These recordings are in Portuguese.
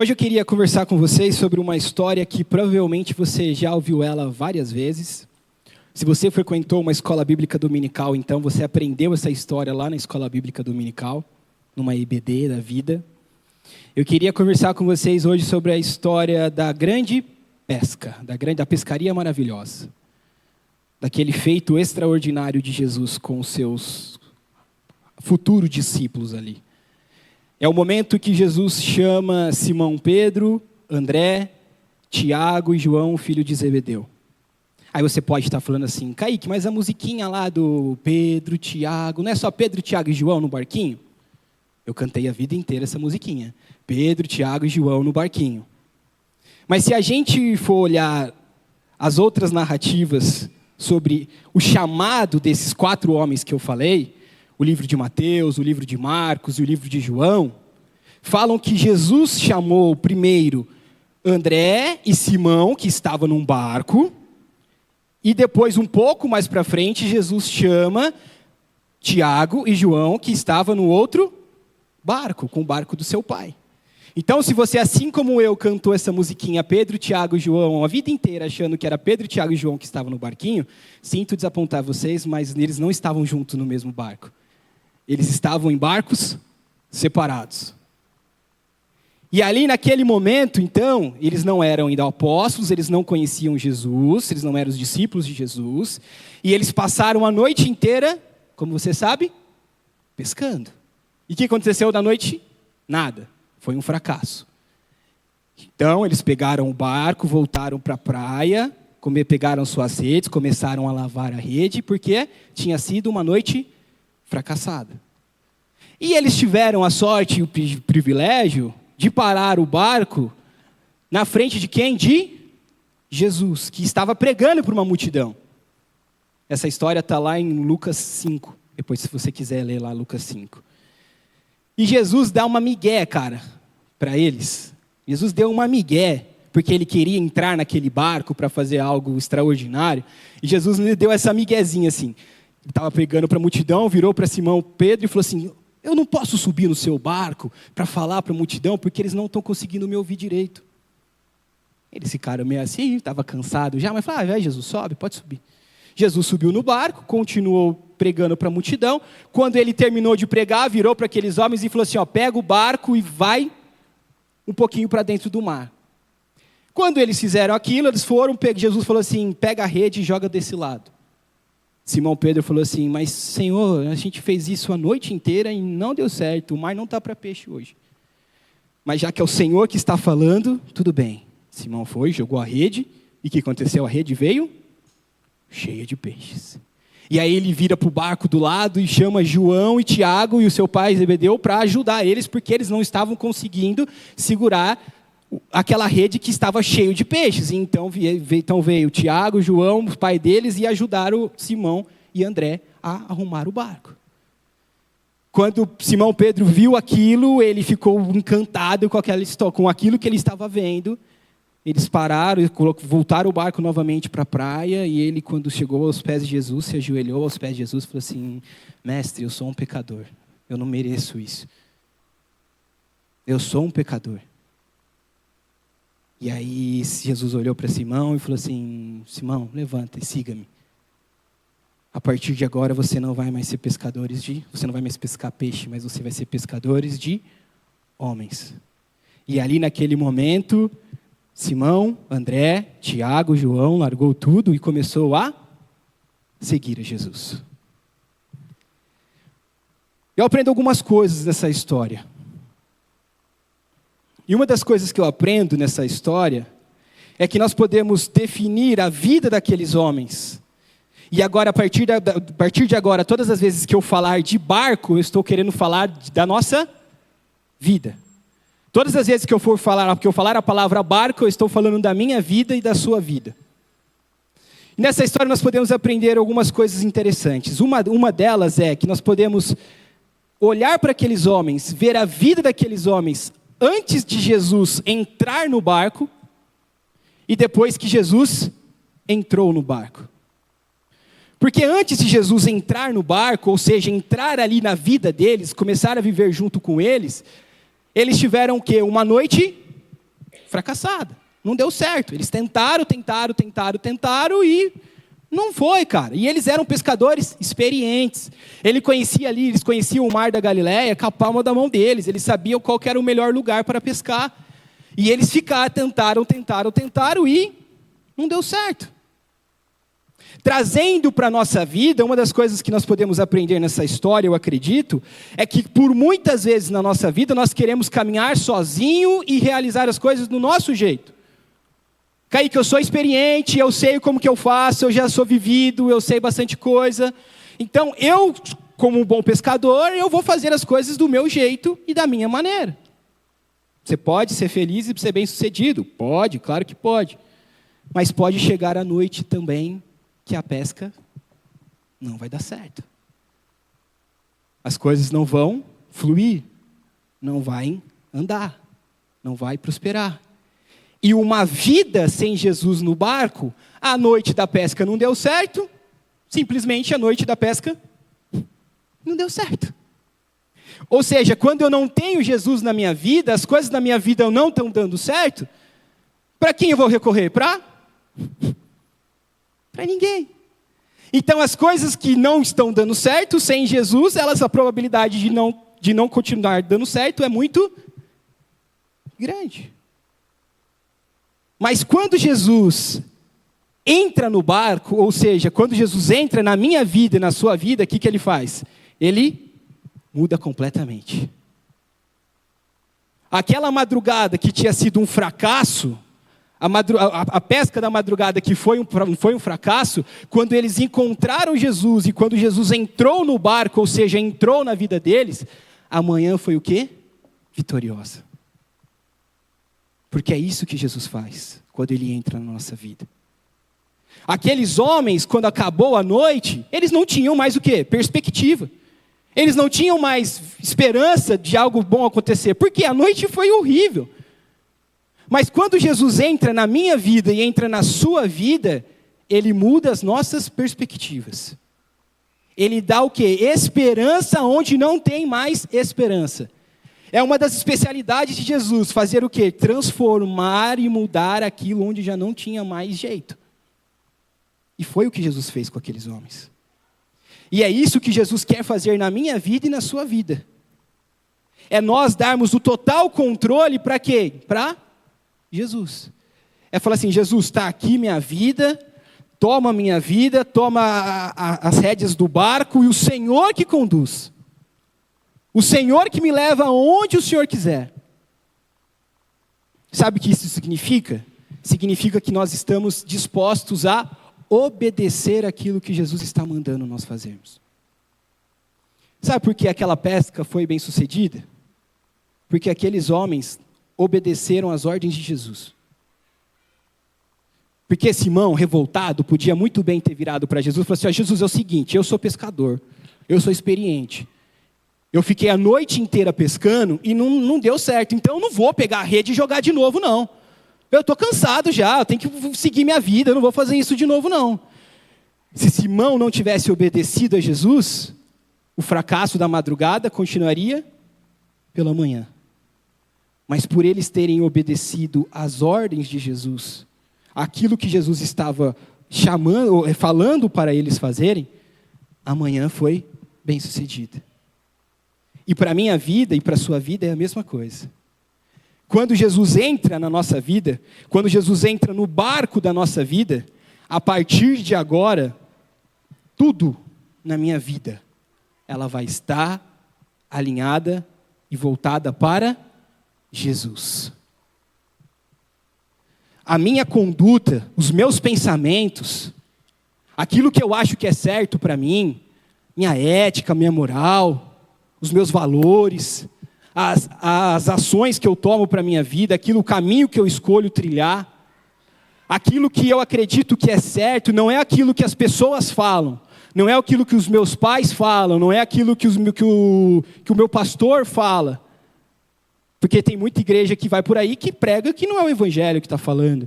Hoje eu queria conversar com vocês sobre uma história que provavelmente você já ouviu ela várias vezes. Se você frequentou uma escola bíblica dominical, então você aprendeu essa história lá na escola bíblica dominical, numa IBD da vida. Eu queria conversar com vocês hoje sobre a história da grande pesca, da pescaria maravilhosa. Daquele feito extraordinário de Jesus com os seus futuros discípulos ali. É o momento que Jesus chama Simão Pedro, André, Tiago e João, filho de Zebedeu. Aí você pode estar falando assim, Kaique, mas a musiquinha lá do Pedro, Tiago, não é só Pedro, Tiago e João no barquinho? Eu cantei a vida inteira essa musiquinha. Pedro, Tiago e João no barquinho. Mas se a gente for olhar as outras narrativas sobre o chamado desses 4 homens que eu falei, o livro de Mateus, o livro de Marcos e o livro de João, falam que Jesus chamou primeiro André e Simão, que estavam num barco, e depois, um pouco mais para frente, Jesus chama Tiago e João, que estavam no outro barco, com o barco do seu pai. Então, se você, assim como eu, cantou essa musiquinha Pedro, Tiago e João a vida inteira, achando que era Pedro, Tiago e João que estavam no barquinho, sinto desapontar vocês, mas eles não estavam juntos no mesmo barco. Eles estavam em barcos separados. E ali naquele momento, então, eles não eram ainda apóstolos, eles não conheciam Jesus, eles não eram os discípulos de Jesus, e eles passaram a noite inteira, como você sabe, pescando. E o que aconteceu da noite? Nada. Foi um fracasso. Então, eles pegaram o barco, voltaram para a praia, pegaram suas redes, começaram a lavar a rede, porque tinha sido uma noite fracassada. E eles tiveram a sorte e o privilégio de parar o barco na frente de quem? De Jesus, que estava pregando para uma multidão. Essa história está lá em Lucas 5, depois se você quiser ler lá Lucas 5. E Jesus dá uma migué, cara, para eles. Jesus deu uma migué, porque ele queria entrar naquele barco para fazer algo extraordinário. E Jesus lhe deu essa miguezinha assim. Ele estava pregando para a multidão, virou para Simão Pedro e falou assim, eu não posso subir no seu barco para falar para a multidão, porque eles não estão conseguindo me ouvir direito. Eles ficaram meio assim, estava cansado já, mas falaram, vai Jesus, sobe, pode subir. Jesus subiu no barco, continuou pregando para a multidão. Quando ele terminou de pregar, virou para aqueles homens e falou assim, pega o barco e vai um pouquinho para dentro do mar. Quando eles fizeram aquilo, eles foram, Jesus falou assim, pega a rede e joga desse lado. Simão Pedro falou assim, mas Senhor, a gente fez isso a noite inteira e não deu certo, o mar não está para peixe hoje. Mas já que é o Senhor que está falando, tudo bem. Simão foi, jogou a rede, e o que aconteceu? A rede veio cheia de peixes. E aí ele vira para o barco do lado e chama João e Tiago e o seu pai Zebedeu para ajudar eles, porque eles não estavam conseguindo segurar aquela rede que estava cheia de peixes. E então veio Tiago, João, o pai deles, e ajudaram Simão e André a arrumar o barco. Quando Simão Pedro viu aquilo, ele ficou encantado com aquilo que ele estava vendo. Eles pararam, voltaram o barco novamente para a praia, e ele, quando chegou aos pés de Jesus, se ajoelhou aos pés de Jesus e falou assim, mestre, eu sou um pecador, eu não mereço isso. Eu sou um pecador. E aí Jesus olhou para Simão e falou assim, Simão, levanta e siga-me. A partir de agora você não vai mais ser você não vai mais pescar peixe, mas você vai ser pescadores de homens. E ali naquele momento, Simão, André, Tiago, João largou tudo e começou a seguir a Jesus. Eu aprendo algumas coisas nessa história. E uma das coisas que eu aprendo nessa história é que nós podemos definir a vida daqueles homens. E agora, a partir de agora, todas as vezes que eu falar de barco, eu estou querendo falar da nossa vida. Todas as vezes que eu falar a palavra barco, eu estou falando da minha vida e da sua vida. E nessa história nós podemos aprender algumas coisas interessantes. Uma delas é que nós podemos olhar para aqueles homens, ver a vida daqueles homens antes de Jesus entrar no barco e depois que Jesus entrou no barco. Porque antes de Jesus entrar no barco, ou seja, entrar ali na vida deles, começar a viver junto com eles, eles tiveram o quê? Uma noite fracassada. Não deu certo. Eles tentaram e não foi, cara. E eles eram pescadores experientes. Eles conheciam o mar da Galileia com a palma da mão deles. Eles sabiam qual que era o melhor lugar para pescar. E eles tentaram e não deu certo. Trazendo para a nossa vida, uma das coisas que nós podemos aprender nessa história, eu acredito, é que por muitas vezes na nossa vida nós queremos caminhar sozinho e realizar as coisas do nosso jeito. Kaique, eu sou experiente, eu sei como que eu faço, eu já sou vivido, eu sei bastante coisa. Então, eu, como um bom pescador, eu vou fazer as coisas do meu jeito e da minha maneira. Você pode ser feliz e ser bem-sucedido? Pode, claro que pode. Mas pode chegar à noite também que a pesca não vai dar certo. As coisas não vão fluir, não vai andar, não vai prosperar. E uma vida sem Jesus no barco, a noite da pesca não deu certo, simplesmente a noite da pesca não deu certo. Ou seja, quando eu não tenho Jesus na minha vida, as coisas da minha vida não estão dando certo, para quem eu vou recorrer? Para ninguém. Então as coisas que não estão dando certo, sem Jesus, a probabilidade de não continuar dando certo é muito grande. Mas quando Jesus entra no barco, ou seja, quando Jesus entra na minha vida e na sua vida, o que ele faz? Ele muda completamente. Aquela madrugada que tinha sido um fracasso, a pesca da madrugada que foi um fracasso, quando eles encontraram Jesus e quando Jesus entrou no barco, ou seja, entrou na vida deles, amanhã foi o quê? Vitoriosa. Porque é isso que Jesus faz, quando Ele entra na nossa vida. Aqueles homens, quando acabou a noite, eles não tinham mais o quê? Perspectiva. Eles não tinham mais esperança de algo bom acontecer, porque a noite foi horrível. Mas quando Jesus entra na minha vida e entra na sua vida, Ele muda as nossas perspectivas. Ele dá o quê? Esperança onde não tem mais esperança. É uma das especialidades de Jesus, fazer o quê? Transformar e mudar aquilo onde já não tinha mais jeito. E foi o que Jesus fez com aqueles homens. E é isso que Jesus quer fazer na minha vida e na sua vida. É nós darmos o total controle para quê? Para Jesus. É falar assim, Jesus, está aqui minha vida, toma minha vida, toma as rédeas do barco e o Senhor que conduz. O Senhor que me leva aonde o Senhor quiser. Sabe o que isso significa? Significa que nós estamos dispostos a obedecer aquilo que Jesus está mandando nós fazermos. Sabe por que aquela pesca foi bem sucedida? Porque aqueles homens obedeceram às ordens de Jesus. Porque Simão, revoltado, podia muito bem ter virado para Jesus e falado assim, Jesus, é o seguinte, eu sou pescador, eu sou experiente. Eu fiquei a noite inteira pescando e não deu certo. Então eu não vou pegar a rede e jogar de novo, não. Eu estou cansado já, eu tenho que seguir minha vida, eu não vou fazer isso de novo, não. Se Simão não tivesse obedecido a Jesus, o fracasso da madrugada continuaria pela manhã. Mas por eles terem obedecido às ordens de Jesus, aquilo que Jesus estava falando para eles fazerem, amanhã foi bem sucedida. E para a minha vida e para a sua vida é a mesma coisa. Quando Jesus entra na nossa vida, quando Jesus entra no barco da nossa vida, a partir de agora, tudo na minha vida, ela vai estar alinhada e voltada para Jesus. A minha conduta, os meus pensamentos, aquilo que eu acho que é certo para mim, minha ética, minha moral, os meus valores, as ações que eu tomo para a minha vida, o caminho que eu escolho trilhar, aquilo que eu acredito que é certo, não é aquilo que as pessoas falam, não é aquilo que os meus pais falam, não é aquilo que o meu pastor fala. Porque tem muita igreja que vai por aí que prega que não é o evangelho que está falando.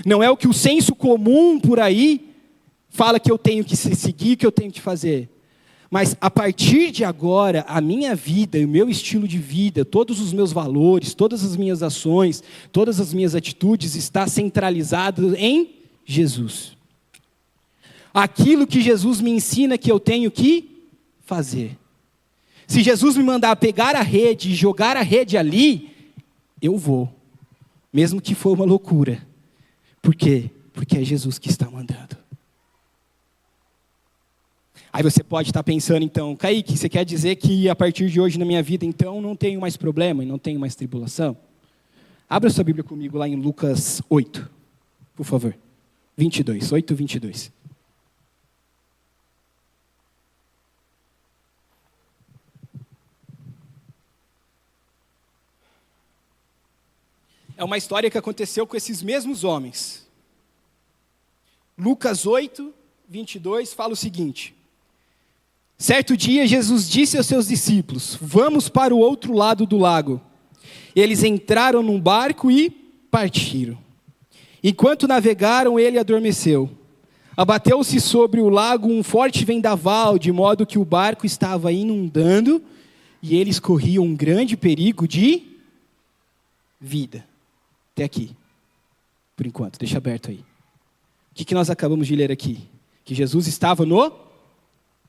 Não é o que o senso comum por aí fala que eu tenho que seguir, que eu tenho que fazer. Mas a partir de agora, a minha vida, o meu estilo de vida, todos os meus valores, todas as minhas ações, todas as minhas atitudes está centralizado em Jesus. Aquilo que Jesus me ensina que eu tenho que fazer. Se Jesus me mandar pegar a rede e jogar a rede ali, eu vou. Mesmo que for uma loucura. Por quê? Porque é Jesus que está mandando. Aí você pode estar pensando então, Kaique, você quer dizer que a partir de hoje na minha vida, então, não tenho mais problema e não tenho mais tribulação? Abra sua Bíblia comigo lá em Lucas 8, por favor. 22, 8, 22. É uma história que aconteceu com esses mesmos homens. Lucas 8, 22 fala o seguinte. Certo dia, Jesus disse aos seus discípulos, vamos para o outro lado do lago. Eles entraram num barco e partiram. Enquanto navegaram, ele adormeceu. Abateu-se sobre o lago um forte vendaval, de modo que o barco estava inundando, e eles corriam um grande perigo de vida. Até aqui, por enquanto, deixa aberto aí. O que nós acabamos de ler aqui? Que Jesus estava no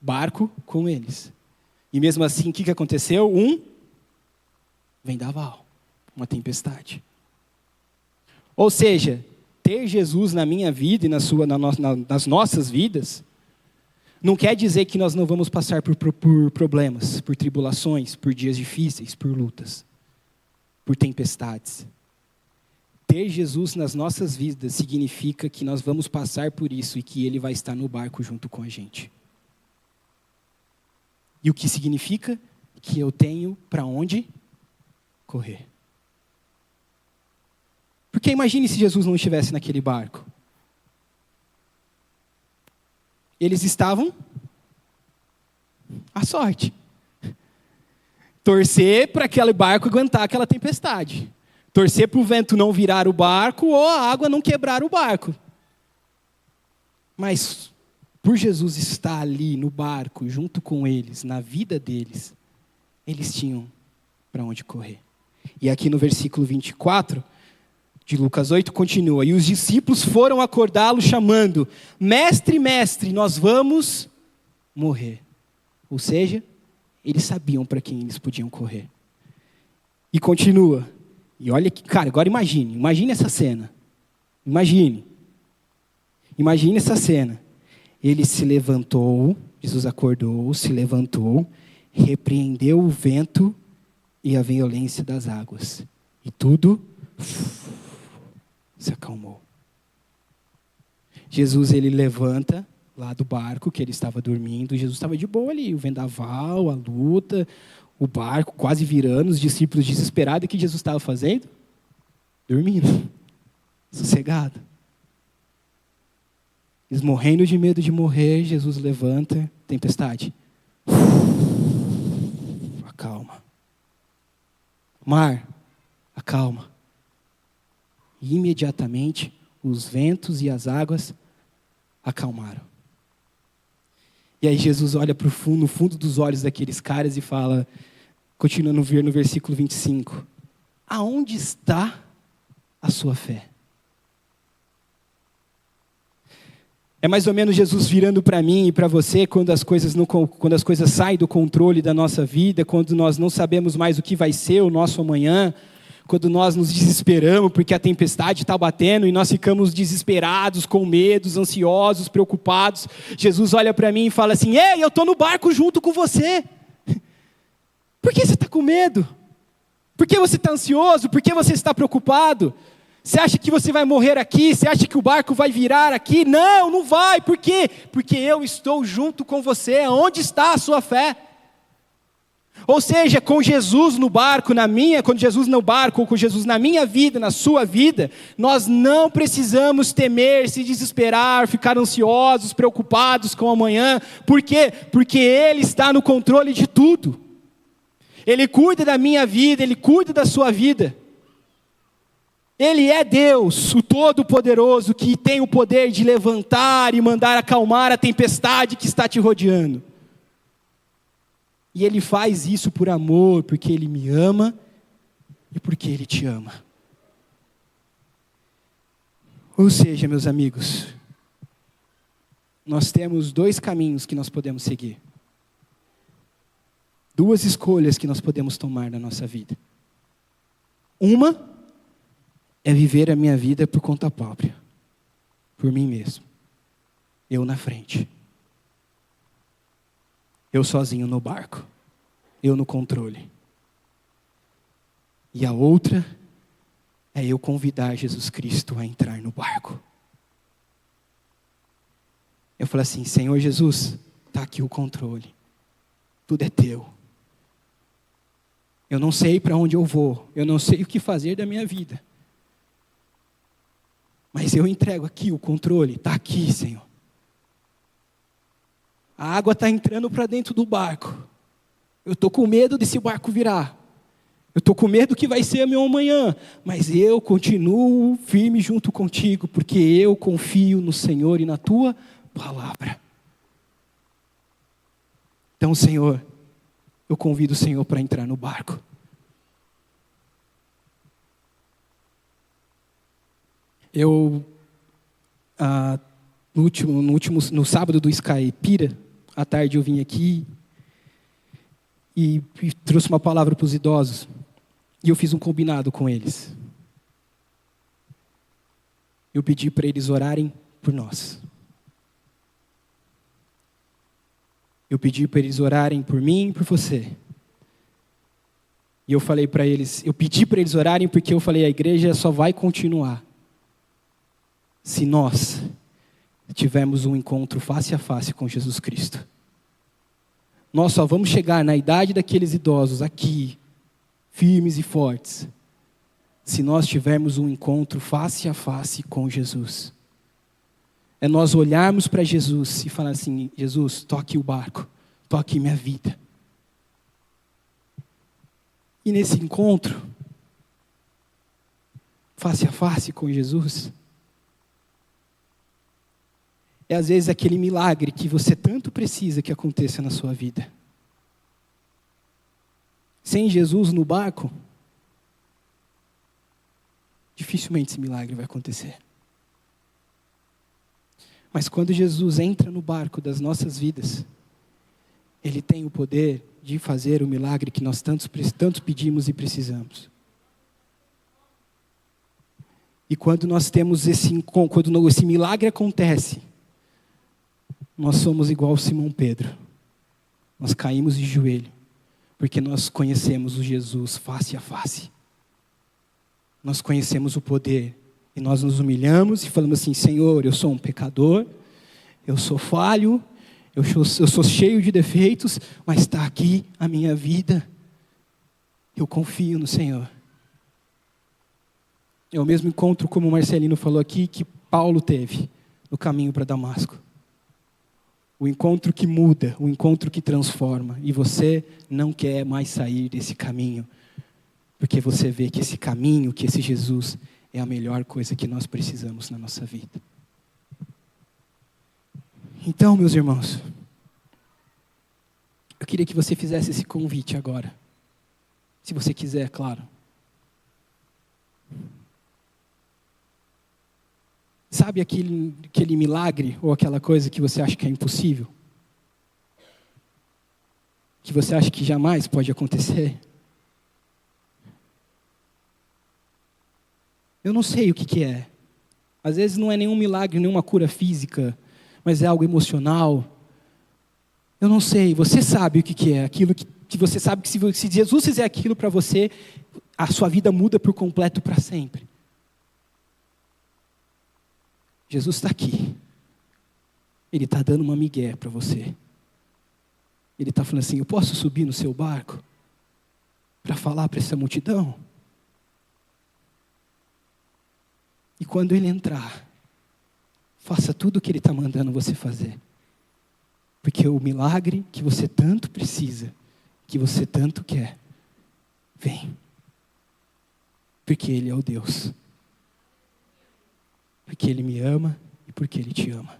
barco com eles. E mesmo assim, o que aconteceu? Um vendaval, uma tempestade. Ou seja, ter Jesus na minha vida e nas nossas vidas, não quer dizer que nós não vamos passar por problemas, por tribulações, por dias difíceis, por lutas, por tempestades. Ter Jesus nas nossas vidas significa que nós vamos passar por isso e que Ele vai estar no barco junto com a gente. E o que significa? Que eu tenho para onde correr. Porque imagine se Jesus não estivesse naquele barco. Eles estavam à sorte. Torcer para aquele barco aguentar aquela tempestade. Torcer para o vento não virar o barco ou a água não quebrar o barco. Mas por Jesus estar ali no barco, junto com eles, na vida deles, eles tinham para onde correr. E aqui no versículo 24 de Lucas 8 continua. E os discípulos foram acordá-lo chamando, mestre, mestre, nós vamos morrer. Ou seja, eles sabiam para quem eles podiam correr. E continua. E olha que, cara, agora imagine essa cena. Imagine essa cena. Ele se levantou, Jesus acordou, se levantou, repreendeu o vento e a violência das águas. E tudo se acalmou. Jesus, ele levanta lá do barco que ele estava dormindo. Jesus estava de boa ali, o vendaval, a luta, o barco quase virando, os discípulos desesperados. O que Jesus estava fazendo? Dormindo, sossegado. Eles morrendo de medo de morrer, Jesus levanta, tempestade. Acalma. Mar, acalma. E imediatamente os ventos e as águas acalmaram. E aí Jesus olha para o fundo, no fundo dos olhos daqueles caras e fala, continuando a ver no versículo 25, aonde está a sua fé? É mais ou menos Jesus virando para mim e para você quando as coisas saem do controle da nossa vida, quando nós não sabemos mais o que vai ser o nosso amanhã, quando nós nos desesperamos porque a tempestade está batendo e nós ficamos desesperados, com medos, ansiosos, preocupados. Jesus olha para mim e fala assim, ei, eu estou no barco junto com você. Por que você está com medo? Por que você está ansioso? Por que você está preocupado? Você acha que você vai morrer aqui? Você acha que o barco vai virar aqui? Não, não vai. Por quê? Porque eu estou junto com você. Onde está a sua fé? Ou seja, com Jesus no barco, com Jesus no barco, ou com Jesus na minha vida, na sua vida, nós não precisamos temer, se desesperar, ficar ansiosos, preocupados com o amanhã. Por quê? Porque Ele está no controle de tudo. Ele cuida da minha vida, Ele cuida da sua vida. Ele é Deus, o Todo-Poderoso, que tem o poder de levantar e mandar acalmar a tempestade que está te rodeando. E Ele faz isso por amor, porque Ele me ama e porque Ele te ama. Ou seja, meus amigos, nós temos dois caminhos que nós podemos seguir. Duas escolhas que nós podemos tomar na nossa vida. Uma é viver a minha vida por conta própria, por mim mesmo. Eu na frente. Eu sozinho no barco. Eu no controle. E a outra é eu convidar Jesus Cristo a entrar no barco. Eu falo assim, Senhor Jesus, está aqui o controle. Tudo é teu. Eu não sei para onde eu vou. Eu não sei o que fazer da minha vida. Mas eu entrego aqui o controle. Está aqui, Senhor. A água está entrando para dentro do barco. Eu estou com medo desse barco virar. Eu estou com medo que vai ser meu amanhã. Mas eu continuo firme junto contigo. Porque eu confio no Senhor e na tua palavra. Então, Senhor, eu convido o Senhor para entrar no barco. Eu, no sábado do Sky Pira, à tarde eu vim aqui e trouxe uma palavra para os idosos. E eu fiz um combinado com eles. Eu pedi para eles orarem por nós. Eu pedi para eles orarem por mim e por você. E eu falei para eles, eu pedi para eles orarem porque eu falei, a igreja só vai continuar se nós tivermos um encontro face a face com Jesus Cristo. Nós só vamos chegar na idade daqueles idosos aqui, firmes e fortes, se nós tivermos um encontro face a face com Jesus. É nós olharmos para Jesus e falar assim, Jesus, toque o barco, toque minha vida. E nesse encontro, face a face com Jesus, é às vezes aquele milagre que você tanto precisa que aconteça na sua vida. Sem Jesus no barco, dificilmente esse milagre vai acontecer. Mas quando Jesus entra no barco das nossas vidas, Ele tem o poder de fazer o milagre que nós tanto pedimos e precisamos. E quando nós temos quando esse milagre acontece, nós somos igual Simão Pedro. Nós caímos de joelho, porque nós conhecemos o Jesus face a face. Nós conhecemos o poder. E nós nos humilhamos e falamos assim, Senhor, eu sou um pecador, eu sou falho, eu sou cheio de defeitos, mas está aqui a minha vida. Eu confio no Senhor. É o mesmo encontro, como o Marcelino falou aqui, que Paulo teve no caminho para Damasco. O encontro que muda, o encontro que transforma. E você não quer mais sair desse caminho, porque você vê que esse caminho, que esse Jesus, é a melhor coisa que nós precisamos na nossa vida. Então, meus irmãos, eu queria que você fizesse esse convite agora. Se você quiser, claro. Sabe aquele milagre ou aquela coisa que você acha que é impossível? Que você acha que jamais pode acontecer? Eu não sei o que é. Às vezes não é nenhum milagre, nenhuma cura física, mas é algo emocional. Eu não sei, você sabe o que é. Aquilo que você sabe que se Jesus fizer aquilo para você, a sua vida muda por completo para sempre. Jesus está aqui. Ele está dando uma migué para você. Ele está falando assim, eu posso subir no seu barco para falar para essa multidão? E quando ele entrar, faça tudo o que ele está mandando você fazer. Porque o milagre que você tanto precisa, que você tanto quer, vem. Porque ele é o Deus. Porque ele me ama e porque ele te ama.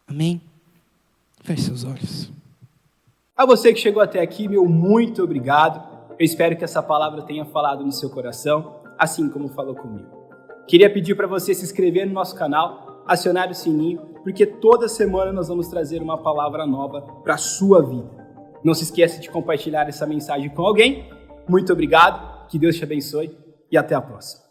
Amém? Feche seus olhos. A você que chegou até aqui, meu muito obrigado. Eu espero que essa palavra tenha falado no seu coração, assim como falou comigo. Queria pedir para você se inscrever no nosso canal, acionar o sininho, porque toda semana nós vamos trazer uma palavra nova para a sua vida. Não se esqueça de compartilhar essa mensagem com alguém. Muito obrigado, que Deus te abençoe e até a próxima.